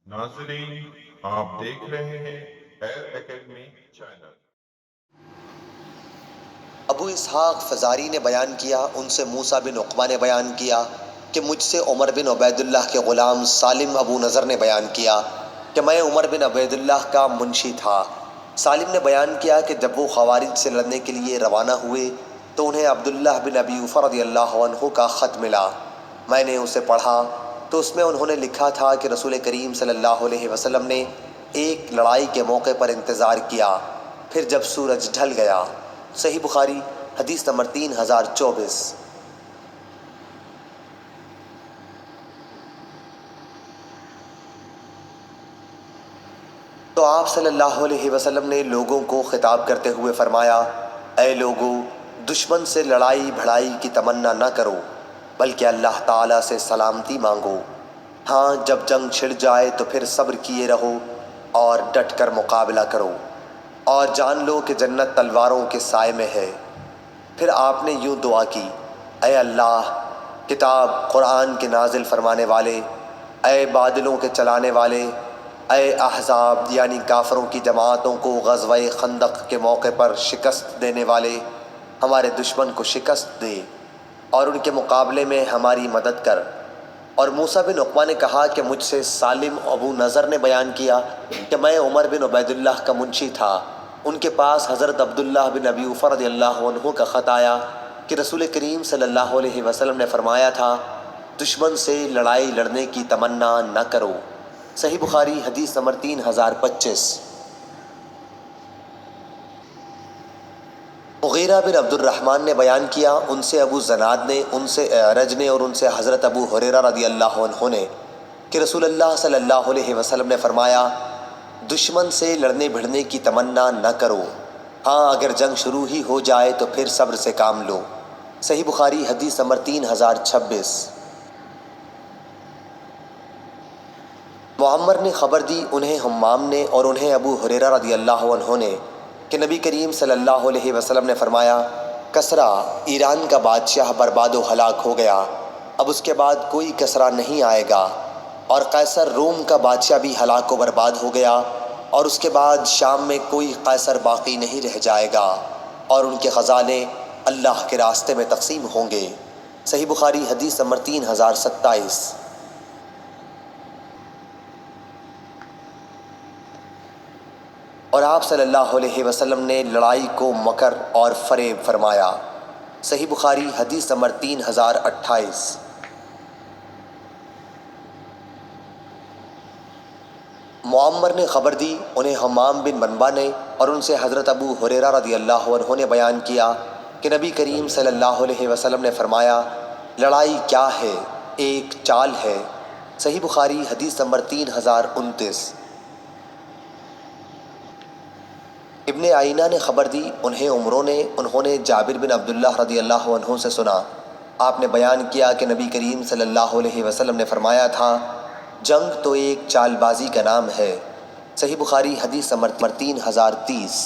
नाज़रीन, आप देख रहे हैं एयर एकेडमी चैनल। अबू इसहाक फ़ज़ारी ने बयान किया, उनसे मूसा बिन उक़बा ने बयान किया कि मुझसे उमर बिन उबैदुल्लाह के ग़ुलाम सालिम अबू नज़र ने बयान किया कि मैं उमर बिन उबैदुल्लाह का मुंशी था। सालिम ने बयान किया कि जब वो ख़वारिज से लड़ने के लिए रवाना हुए तो उन्हें अब्दुल्लाह बिन अबी औफ़ा रज़ियल्लाहु अन्हु का ख़त मिला। मैंने उसे पढ़ा तो उसमें उन्होंने लिखा था कि रसूल करीम सल्लल्लाहु अलैहि वसल्लम ने एक लड़ाई के मौके पर इंतज़ार किया, फिर जब सूरज ढल गया। सही बुखारी हदीस नंबर 3024। तो आप सल्लल्लाहु अलैहि वसल्लम ने लोगों को खिताब करते हुए फरमाया, ऐ लोगों, दुश्मन से लड़ाई भड़ाई की तमन्ना न करो, बल्कि अल्लाह ताला से सलामती मांगो। हाँ, जब जंग छिड़ जाए तो फिर सब्र किए रहो और डट कर मुकाबला करो, और जान लो कि जन्नत तलवारों के साए में है। फिर आपने यूं दुआ की, ऐ अल्लाह, किताब कुरान के नाजिल फरमाने वाले, ऐ बादलों के चलाने वाले, ऐ अहज़ाब यानी काफ़रों की जमातों को ग़ज़वे खंदक के मौके पर शिकस्त देने वाले, हमारे दुश्मन को शिकस्त दे और उनके मुकाबले में हमारी मदद कर। और मूसा बिन उक़बा ने कहा कि मुझसे सालिम अबू नज़र ने बयान किया कि मैं उमर बिन उबैदुल्लाह का मुंशी था। उनके पास हज़रत अब्दुल्लाह बिन अबी औफ़ा रज़ियल्लाहु अन्हु का ख़त आया कि रसूल करीम सल्लल्लाहु अलैहि वसल्लम ने फरमाया था, दुश्मन से लड़ाई लड़ने की तमन्ना न करो। सही बुखारी हदीस नंबर 3025। मुग़ीरा बिन अब्दुर्रहमान ने बयान किया, उनसे अबू ज़नाद ने, उनसे अरज ने और उनसे हज़रत अबू हुरैरा रज़ियल्लाहु अन्हु ने कि रसूलुल्लाह सल्लल्लाहु अलैहि वसल्लम ने फरमाया, दुश्मन से लड़ने भिड़ने की तमन्ना न करो। हाँ, अगर जंग शुरू ही हो जाए तो फिर सब्र से काम लो। सही बुखारी हदीस नंबर 3026। मुअम्मर ने ख़बर दी, उन्हें हम्माम ने और उन्हें अबू हुरैरा रज़ियल्लाहु अन्हु ने कि नबी करीम सल्लल्लाहु अलैहि वसल्लम ने फरमाया, कसरा ईरान का बादशाह बर्बाद व हलाक हो गया, अब उसके बाद कोई कसरा नहीं आएगा। और कैसर रोम का बादशाह भी हलाक व बर्बाद हो गया, और उसके बाद शाम में कोई कैसर बाकी नहीं रह जाएगा, और उनके ख़ज़ाने अल्लाह के रास्ते में तक़सीम होंगे। सही बुखारी हदीस नंबर 3027। और आप सल्लल्लाहु अलैहि वसल्लम ने लड़ाई को मकर और फ़रेब फरमाया। सही बुखारी हदीस नंबर 3028। मुअम्मर ने ख़बर दी, उन्हें हम्माम बिन मनबा ने और उनसे हज़रत अबू हुरैरा रज़ियल्लाहु अन्हु ने बयान किया कि नबी करीम सल्लल्लाहु अलैहि वसल्लम ने फरमाया, लड़ाई क्या है? एक चाल है। सही बुखारी हदीस नंबर 3029। इब्ने आइना ने ख़बर दी, उन्होंने जाबिर बिन अब्दुल्लाह रज़ियल्लाहु अन्हु से सुना, आपने बयान किया कि नबी करीम सल्लल्लाहु अलैहि वसल्लम ने फरमाया था, जंग तो एक चालबाजी का नाम है। सही बुखारी हदीस नंबर 3030।